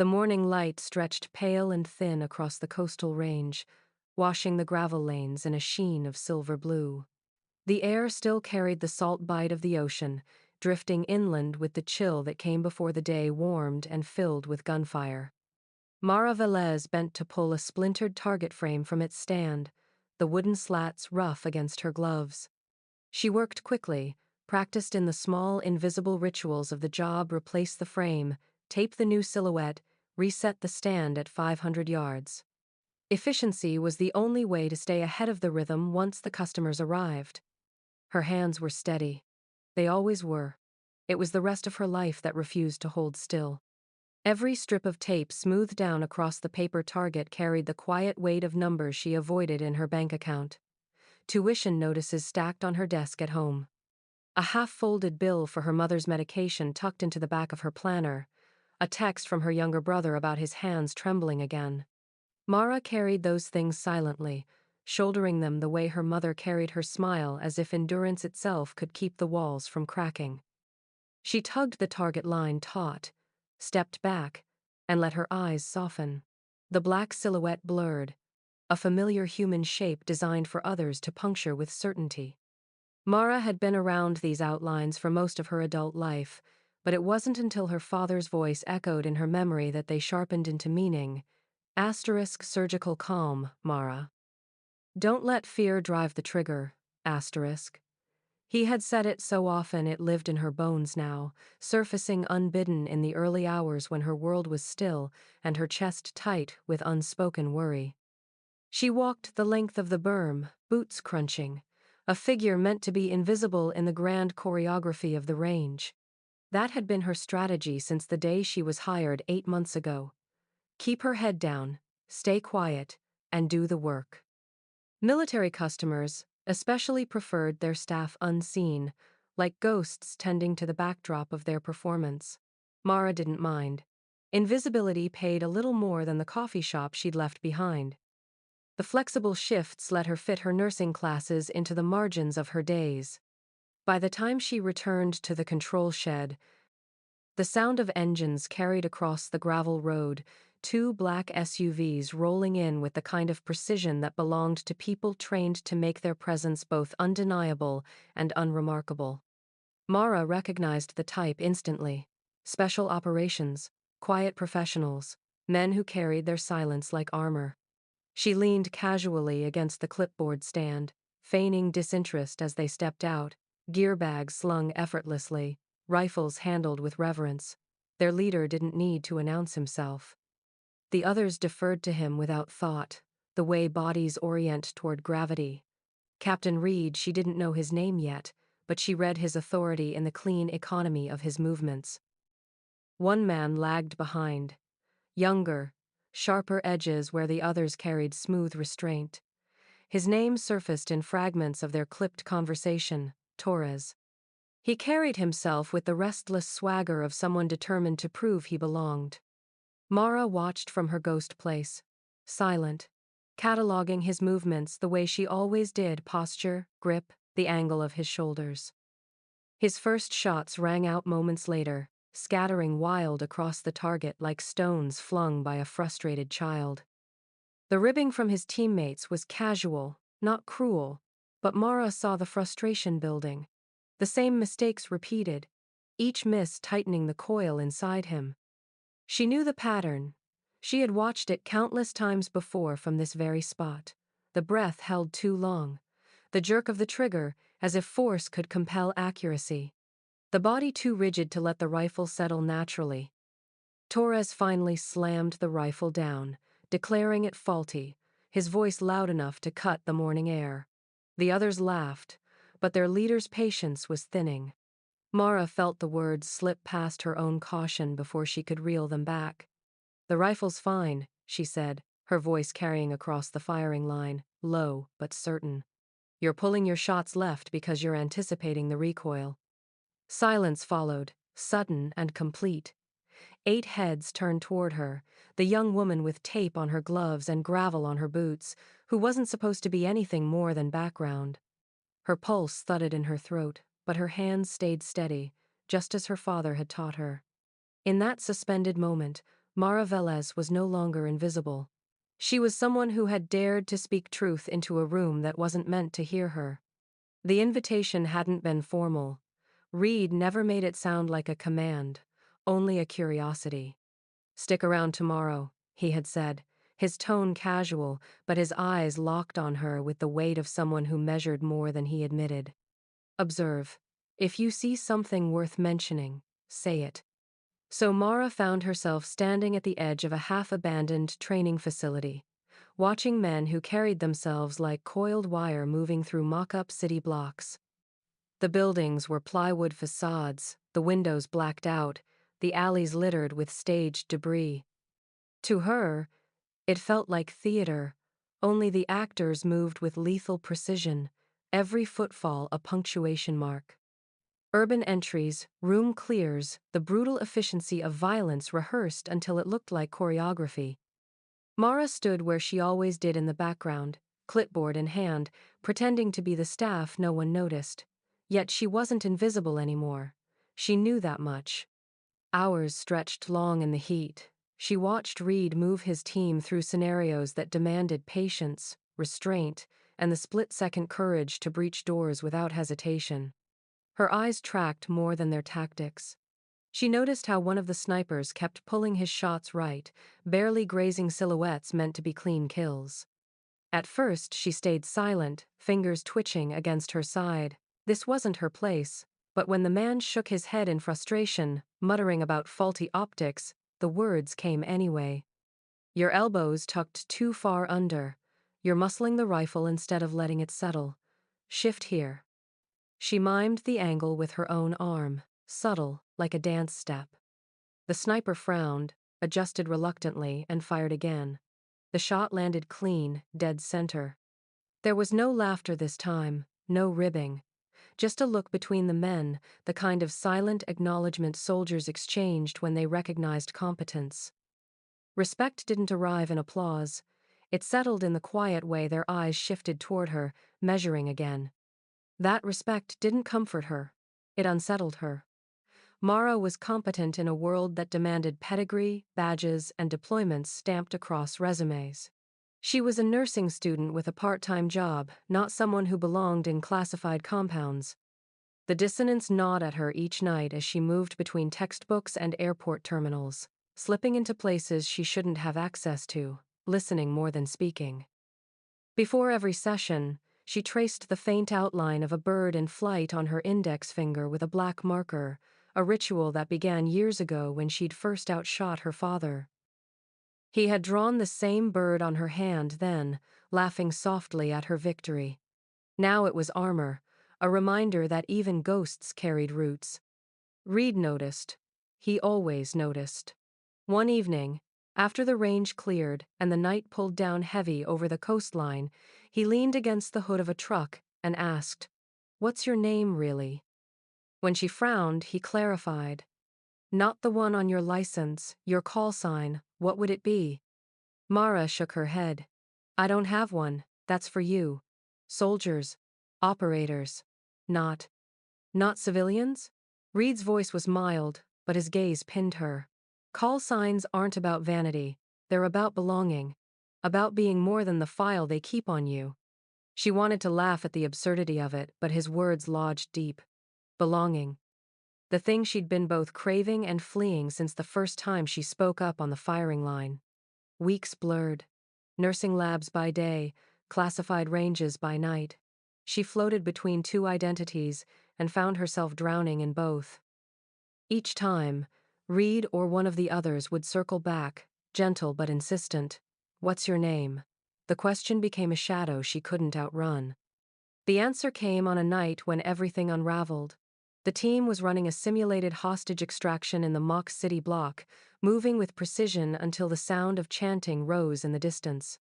The morning light stretched pale and thin across the coastal range, washing the gravel lanes in a sheen of silver blue. The air still carried the salt bite of the ocean, drifting inland with the chill that came before the day warmed and filled with gunfire. Mara Velez bent to pull a splintered target frame from its stand, the wooden slats rough against her gloves. She worked quickly, practiced in the small, invisible rituals of the job, replace the frame, tape the new silhouette, reset the stand at 500 yards. Efficiency was the only way to stay ahead of the rhythm once the customers arrived. Her hands were steady. They always were. It was the rest of her life that refused to hold still. Every strip of tape smoothed down across the paper target carried the quiet weight of numbers she avoided in her bank account. Tuition notices stacked on her desk at home. A half-folded bill for her mother's medication tucked into the back of her planner. A text from her younger brother about his hands trembling again. Mara carried those things silently, shouldering them the way her mother carried her smile, as if endurance itself could keep the walls from cracking. She tugged the target line taut, stepped back, and let her eyes soften. The black silhouette blurred, a familiar human shape designed for others to puncture with certainty. Mara had been around these outlines for most of her adult life, but it wasn't until her father's voice echoed in her memory that they sharpened into meaning. Asterisk surgical calm, Mara. Don't let fear drive the trigger. Asterisk. He had said it so often it lived in her bones now, surfacing unbidden in the early hours when her world was still and her chest tight with unspoken worry. She walked the length of the berm, boots crunching, a figure meant to be invisible in the grand choreography of the range. That had been her strategy since the day she was hired 8 months ago. Keep her head down, stay quiet, and do the work. Military customers especially preferred their staff unseen, like ghosts tending to the backdrop of their performance. Mara didn't mind. Invisibility paid a little more than the coffee shop she'd left behind. The flexible shifts let her fit her nursing classes into the margins of her days. By the time she returned to the control shed, the sound of engines carried across the gravel road, 2 black SUVs rolling in with the kind of precision that belonged to people trained to make their presence both undeniable and unremarkable. Mara recognized the type instantly. Special operations, quiet professionals, men who carried their silence like armor. She leaned casually against the clipboard stand, feigning disinterest as they stepped out, gear bags slung effortlessly, rifles handled with reverence. Their leader didn't need to announce himself. The others deferred to him without thought, the way bodies orient toward gravity. Captain Reed, she didn't know his name yet, but she read his authority in the clean economy of his movements. One man lagged behind. Younger, sharper edges where the others carried smooth restraint. His name surfaced in fragments of their clipped conversation, Torres. He carried himself with the restless swagger of someone determined to prove he belonged. Mara watched from her ghost place, silent, cataloging his movements the way she always did: posture, grip, the angle of his shoulders. His first shots rang out moments later, scattering wild across the target like stones flung by a frustrated child. The ribbing from his teammates was casual, not cruel, but Mara saw the frustration building. The same mistakes repeated, each miss tightening the coil inside him. She knew the pattern. She had watched it countless times before from this very spot. The breath held too long. The jerk of the trigger, as if force could compel accuracy. The body too rigid to let the rifle settle naturally. Torres finally slammed the rifle down, declaring it faulty, his voice loud enough to cut the morning air. The others laughed, but their leader's patience was thinning. Mara felt the words slip past her own caution before she could reel them back. "The rifle's fine," she said, her voice carrying across the firing line, low but certain. "You're pulling your shots left because you're anticipating the recoil." Silence followed, sudden and complete. 8 heads turned toward her, the young woman with tape on her gloves and gravel on her boots, who wasn't supposed to be anything more than background. Her pulse thudded in her throat, but her hands stayed steady, just as her father had taught her. In that suspended moment, Mara Velez was no longer invisible. She was someone who had dared to speak truth into a room that wasn't meant to hear her. The invitation hadn't been formal. Reed never made it sound like a command, only a curiosity. "Stick around tomorrow," he had said, his tone casual, but his eyes locked on her with the weight of someone who measured more than he admitted. "Observe. If you see something worth mentioning, say it." So Mara found herself standing at the edge of a half-abandoned training facility, watching men who carried themselves like coiled wire moving through mock-up city blocks. The buildings were plywood facades, the windows blacked out, the alleys littered with staged debris. To her, it felt like theater, only the actors moved with lethal precision, every footfall a punctuation mark. Urban entries, room clears, the brutal efficiency of violence rehearsed until it looked like choreography. Mara stood where she always did in the background, clipboard in hand, pretending to be the staff no one noticed. Yet she wasn't invisible anymore. She knew that much. Hours stretched long in the heat. She watched Reed move his team through scenarios that demanded patience, restraint, and the split-second courage to breach doors without hesitation. Her eyes tracked more than their tactics. She noticed how one of the snipers kept pulling his shots right, barely grazing silhouettes meant to be clean kills. At first, she stayed silent, fingers twitching against her side. This wasn't her place, but when the man shook his head in frustration, muttering about faulty optics, the words came anyway. "Your elbows tucked too far under. You're muscling the rifle instead of letting it settle. Shift here." She mimed the angle with her own arm, subtle, like a dance step. The sniper frowned, adjusted reluctantly, and fired again. The shot landed clean, dead center. There was no laughter this time, no ribbing. Just a look between the men, the kind of silent acknowledgement soldiers exchanged when they recognized competence. Respect didn't arrive in applause. It settled in the quiet way their eyes shifted toward her, measuring again. That respect didn't comfort her. It unsettled her. Mara was competent in a world that demanded pedigree, badges, and deployments stamped across resumes. She was a nursing student with a part-time job, not someone who belonged in classified compounds. The dissonance gnawed at her each night as she moved between textbooks and airport terminals, slipping into places she shouldn't have access to, listening more than speaking. Before every session, she traced the faint outline of a bird in flight on her index finger with a black marker, a ritual that began years ago when she'd first outshot her father. He had drawn the same bird on her hand then, laughing softly at her victory. Now it was armor, a reminder that even ghosts carried roots. Reed noticed. He always noticed. One evening, after the range cleared and the night pulled down heavy over the coastline, he leaned against the hood of a truck and asked, "What's your name, really?" When she frowned, he clarified, "Not the one on your license, your call sign, what would it be?" Mara shook her head. "I don't have one, that's for you. Soldiers. Operators. Not. Not civilians?" Reed's voice was mild, but his gaze pinned her. Call signs aren't about vanity, they're about belonging. About being more than the file they keep on you. She wanted to laugh at the absurdity of it, but his words lodged deep. Belonging. The thing she'd been both craving and fleeing since the first time she spoke up on the firing line. Weeks blurred. Nursing labs by day, classified ranges by night. She floated between two identities and found herself drowning in both. Each time, Reed or one of the others would circle back, gentle but insistent. "What's your name?" The question became a shadow she couldn't outrun. The answer came on a night when everything unraveled. The team was running a simulated hostage extraction in the mock city block, moving with precision until the sound of chanting rose in the distance.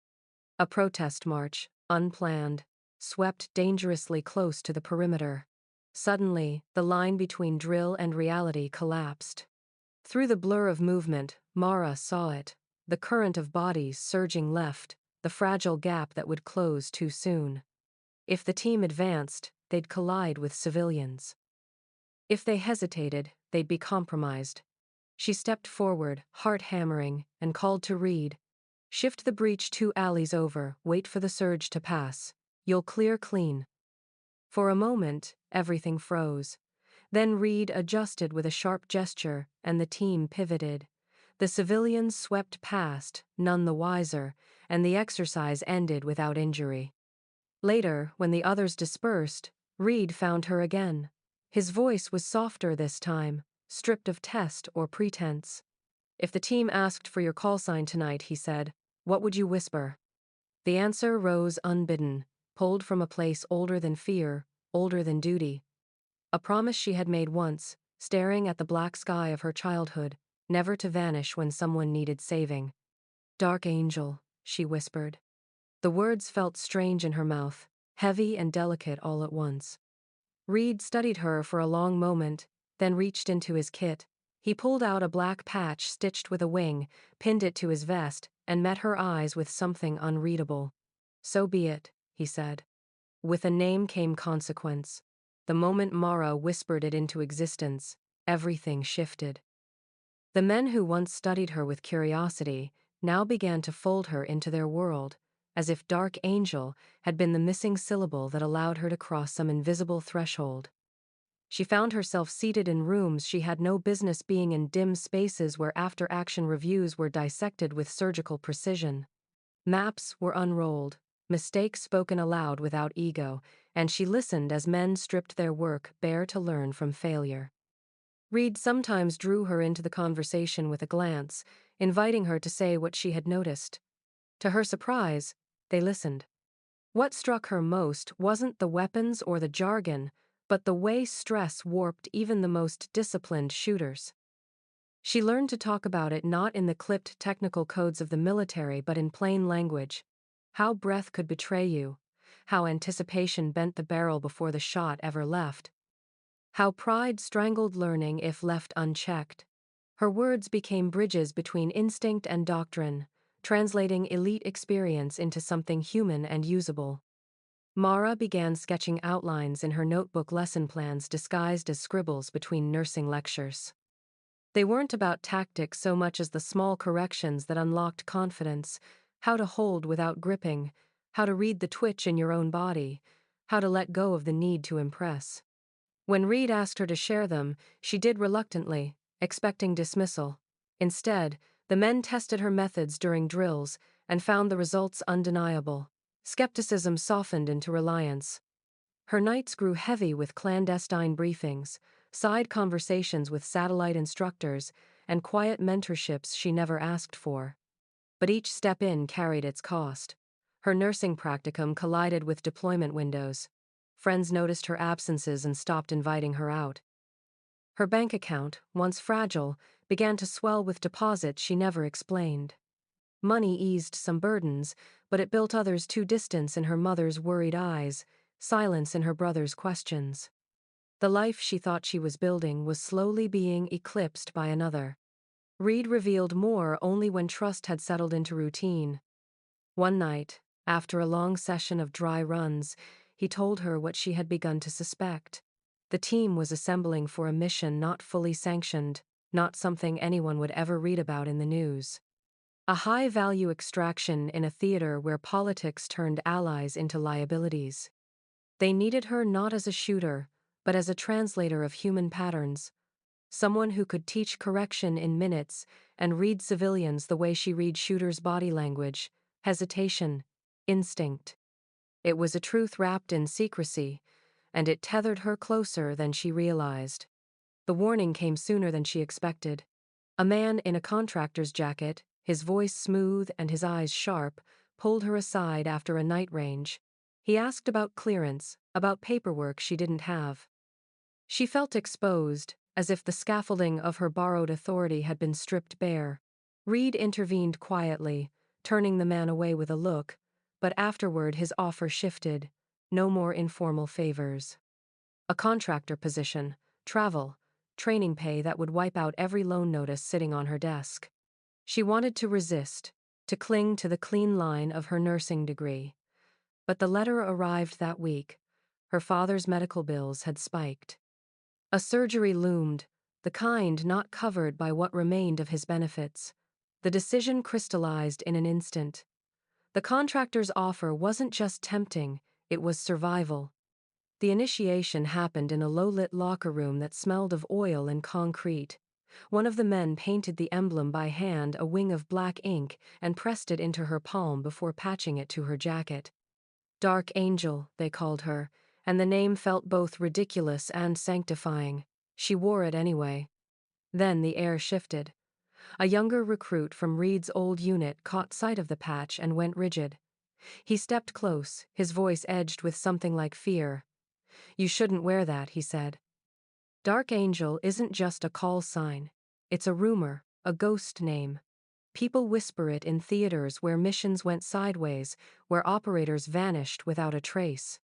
A protest march, unplanned, swept dangerously close to the perimeter. Suddenly, the line between drill and reality collapsed. Through the blur of movement, Mara saw it, the current of bodies surging left, the fragile gap that would close too soon. If the team advanced, they'd collide with civilians. If they hesitated, they'd be compromised. She stepped forward, heart hammering, and called to Reed. Shift the breach 2 alleys over, wait for the surge to pass. You'll clear clean. For a moment, everything froze. Then Reed adjusted with a sharp gesture, and the team pivoted. The civilians swept past, none the wiser, and the exercise ended without injury. Later, when the others dispersed, Reed found her again. His voice was softer this time, stripped of test or pretense. If the team asked for your call sign tonight, he said, what would you whisper? The answer rose unbidden, pulled from a place older than fear, older than duty. A promise she had made once, staring at the black sky of her childhood, never to vanish when someone needed saving. Dark angel, she whispered. The words felt strange in her mouth, heavy and delicate all at once. Reed studied her for a long moment, then reached into his kit. He pulled out a black patch stitched with a wing, pinned it to his vest, and met her eyes with something unreadable. So be it, he said. With a name came consequence. The moment Mara whispered it into existence, everything shifted. The men who once studied her with curiosity now began to fold her into their world, as if Dark Angel had been the missing syllable that allowed her to cross some invisible threshold. She found herself seated in rooms she had no business being in, dim spaces where after-action reviews were dissected with surgical precision. Maps were unrolled, mistakes spoken aloud without ego, and she listened as men stripped their work bare to learn from failure. Reed sometimes drew her into the conversation with a glance, inviting her to say what she had noticed. To her surprise, they listened. What struck her most wasn't the weapons or the jargon, but the way stress warped even the most disciplined shooters. She learned to talk about it not in the clipped technical codes of the military but in plain language. How breath could betray you, how anticipation bent the barrel before the shot ever left, how pride strangled learning if left unchecked. Her words became bridges between instinct and doctrine, translating elite experience into something human and usable. Mara began sketching outlines in her notebook, lesson plans disguised as scribbles between nursing lectures. They weren't about tactics so much as the small corrections that unlocked confidence, how to hold without gripping, how to read the twitch in your own body, how to let go of the need to impress. When Reed asked her to share them, she did reluctantly, expecting dismissal. Instead, the men tested her methods during drills and found the results undeniable. Skepticism softened into reliance. Her nights grew heavy with clandestine briefings, side conversations with satellite instructors, and quiet mentorships she never asked for. But each step in carried its cost. Her nursing practicum collided with deployment windows. Friends noticed her absences and stopped inviting her out. Her bank account, once fragile, began to swell with deposits she never explained. Money eased some burdens, but it built others too, distance in her mother's worried eyes, silence in her brother's questions. The life she thought she was building was slowly being eclipsed by another. Reed revealed more only when trust had settled into routine. One night, after a long session of dry runs, he told her what she had begun to suspect. The team was assembling for a mission not fully sanctioned, not something anyone would ever read about in the news. A high-value extraction in a theater where politics turned allies into liabilities. They needed her not as a shooter, but as a translator of human patterns. Someone who could teach correction in minutes and read civilians the way she read shooters' body language, hesitation, instinct. It was a truth wrapped in secrecy, and it tethered her closer than she realized. The warning came sooner than she expected. A man in a contractor's jacket, his voice smooth and his eyes sharp, pulled her aside after a night range. He asked about clearance, about paperwork she didn't have. She felt exposed, as if the scaffolding of her borrowed authority had been stripped bare. Reed intervened quietly, turning the man away with a look, but afterward his offer shifted. No more informal favors. A contractor position, travel, training pay that would wipe out every loan notice sitting on her desk. She wanted to resist, to cling to the clean line of her nursing degree. But the letter arrived that week. Her father's medical bills had spiked. A surgery loomed, the kind not covered by what remained of his benefits. The decision crystallized in an instant. The contractor's offer wasn't just tempting, it was survival. The initiation happened in a low-lit locker room that smelled of oil and concrete. One of the men painted the emblem by hand, a wing of black ink, and pressed it into her palm before patching it to her jacket. Dark Angel, they called her, and the name felt both ridiculous and sanctifying. She wore it anyway. Then the air shifted. A younger recruit from Reed's old unit caught sight of the patch and went rigid. He stepped close, his voice edged with something like fear. "You shouldn't wear that," he said. Dark Angel isn't just a call sign. It's a rumor, a ghost name. People whisper it in theaters where missions went sideways, where operators vanished without a trace.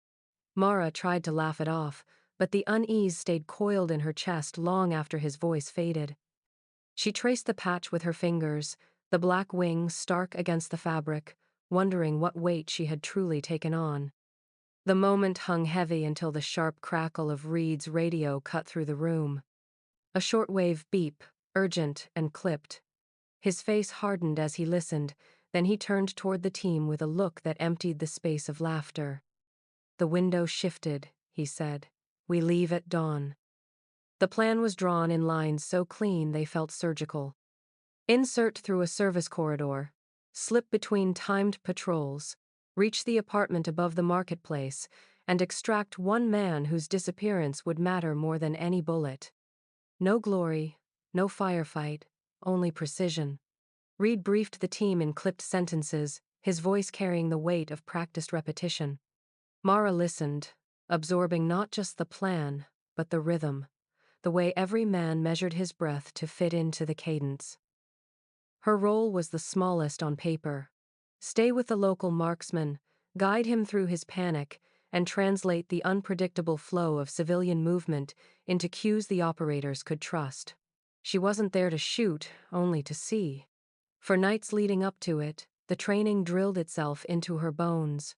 Mara tried to laugh it off, but the unease stayed coiled in her chest long after his voice faded. She traced the patch with her fingers, the black wing stark against the fabric, wondering what weight she had truly taken on. The moment hung heavy until the sharp crackle of Reed's radio cut through the room. A shortwave beep, urgent and clipped. His face hardened as he listened, then he turned toward the team with a look that emptied the space of laughter. "The window shifted," he said. "We leave at dawn." The plan was drawn in lines so clean they felt surgical. Insert through a service corridor, slip between timed patrols, reach the apartment above the marketplace, and extract one man whose disappearance would matter more than any bullet. No glory, no firefight, only precision. Reed briefed the team in clipped sentences, his voice carrying the weight of practiced repetition. Mara listened, absorbing not just the plan, but the rhythm, the way every man measured his breath to fit into the cadence. Her role was the smallest on paper. Stay with the local marksman, guide him through his panic, and translate the unpredictable flow of civilian movement into cues the operators could trust. She wasn't there to shoot, only to see. For nights leading up to it, the training drilled itself into her bones.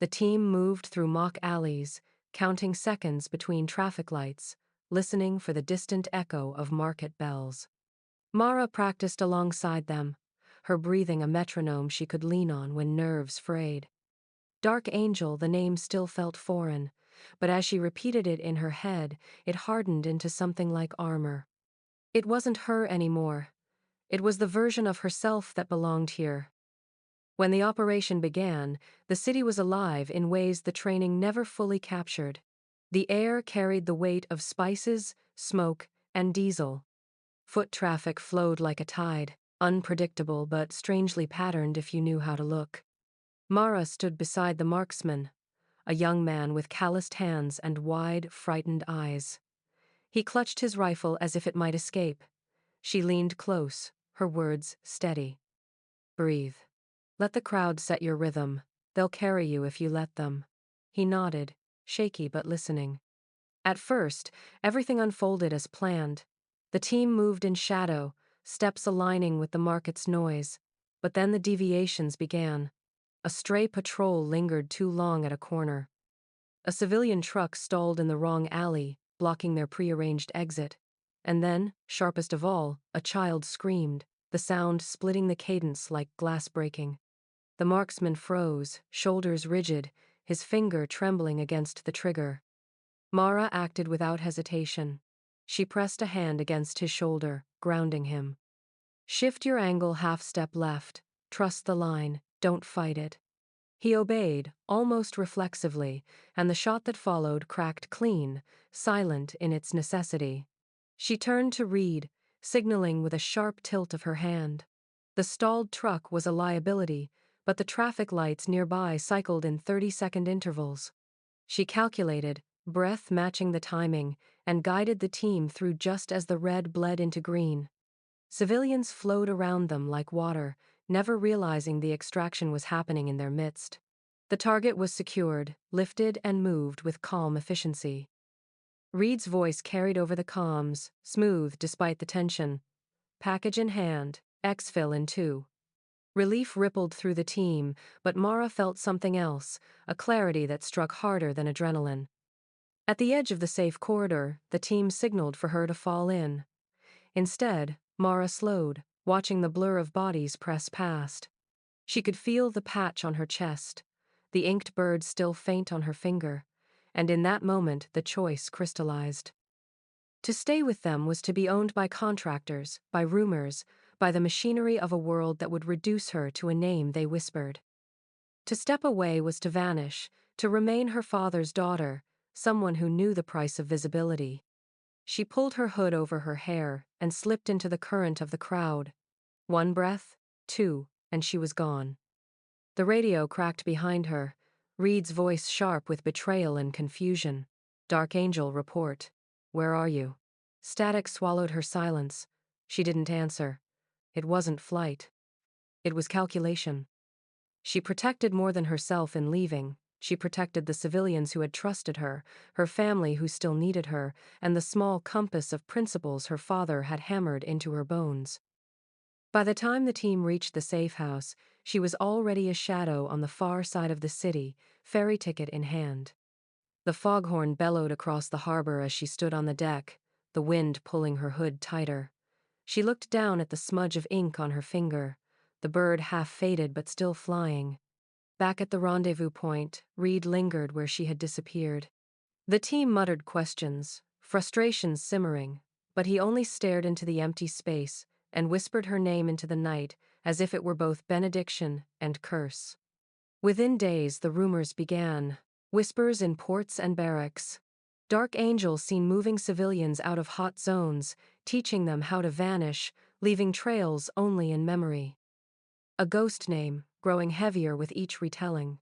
The team moved through mock alleys, counting seconds between traffic lights, listening for the distant echo of market bells. Mara practiced alongside them, her breathing a metronome she could lean on when nerves frayed. Dark Angel, the name still felt foreign, but as she repeated it in her head, it hardened into something like armor. It wasn't her anymore. It was the version of herself that belonged here. When the operation began, the city was alive in ways the training never fully captured. The air carried the weight of spices, smoke, and diesel. Foot traffic flowed like a tide, unpredictable but strangely patterned if you knew how to look. Mara stood beside the marksman, a young man with calloused hands and wide, frightened eyes. He clutched his rifle as if it might escape. She leaned close, her words steady. "Breathe. Let the crowd set your rhythm. They'll carry you if you let them." He nodded, shaky but listening. At first, everything unfolded as planned. The team moved in shadow, steps aligning with the market's noise. But then the deviations began. A stray patrol lingered too long at a corner. A civilian truck stalled in the wrong alley, blocking their prearranged exit. And then, sharpest of all, a child screamed, the sound splitting the cadence like glass breaking. The marksman froze, shoulders rigid, his finger trembling against the trigger. Mara acted without hesitation. She pressed a hand against his shoulder, grounding him. "Shift your angle half-step left. Trust the line. Don't fight it." He obeyed, almost reflexively, and the shot that followed cracked clean, silent in its necessity. She turned to Reed, signaling with a sharp tilt of her hand. The stalled truck was a liability, but the traffic lights nearby cycled in 30-second intervals. She calculated, breath matching the timing, and guided the team through just as the red bled into green. Civilians flowed around them like water, never realizing the extraction was happening in their midst. The target was secured, lifted, and moved with calm efficiency. Reed's voice carried over the comms, smooth despite the tension. "Package in hand, exfil in 2. Relief rippled through the team, but Mara felt something else, a clarity that struck harder than adrenaline. At the edge of the safe corridor, the team signaled for her to fall in. Instead, Mara slowed, watching the blur of bodies press past. She could feel the patch on her chest, the inked bird still faint on her finger, and in that moment the choice crystallized. To stay with them was to be owned by contractors, by rumors, by the machinery of a world that would reduce her to a name they whispered. To step away was to vanish, to remain her father's daughter, someone who knew the price of visibility. She pulled her hood over her hair and slipped into the current of the crowd. One breath, two, and she was gone. The radio cracked behind her, Reed's voice sharp with betrayal and confusion. Dark Angel, report. Where are you? Static swallowed her silence. She didn't answer. It wasn't flight. It was calculation. She protected more than herself in leaving. She protected the civilians who had trusted her family who still needed her, and the small compass of principles her father had hammered into her bones. By the time the team reached the safe house, she was already a shadow on the far side of the city, ferry ticket in hand. The foghorn bellowed across the harbor as she stood on the deck, the wind pulling her hood tighter. She looked down at the smudge of ink on her finger, the bird half faded but still flying. Back at the rendezvous point, Reed lingered where she had disappeared. The team muttered questions, frustrations simmering, but he only stared into the empty space and whispered her name into the night as if it were both benediction and curse. Within days, the rumors began, whispers in ports and barracks. Dark Angel seen moving civilians out of hot zones, teaching them how to vanish, leaving trails only in memory. A ghost name, growing heavier with each retelling.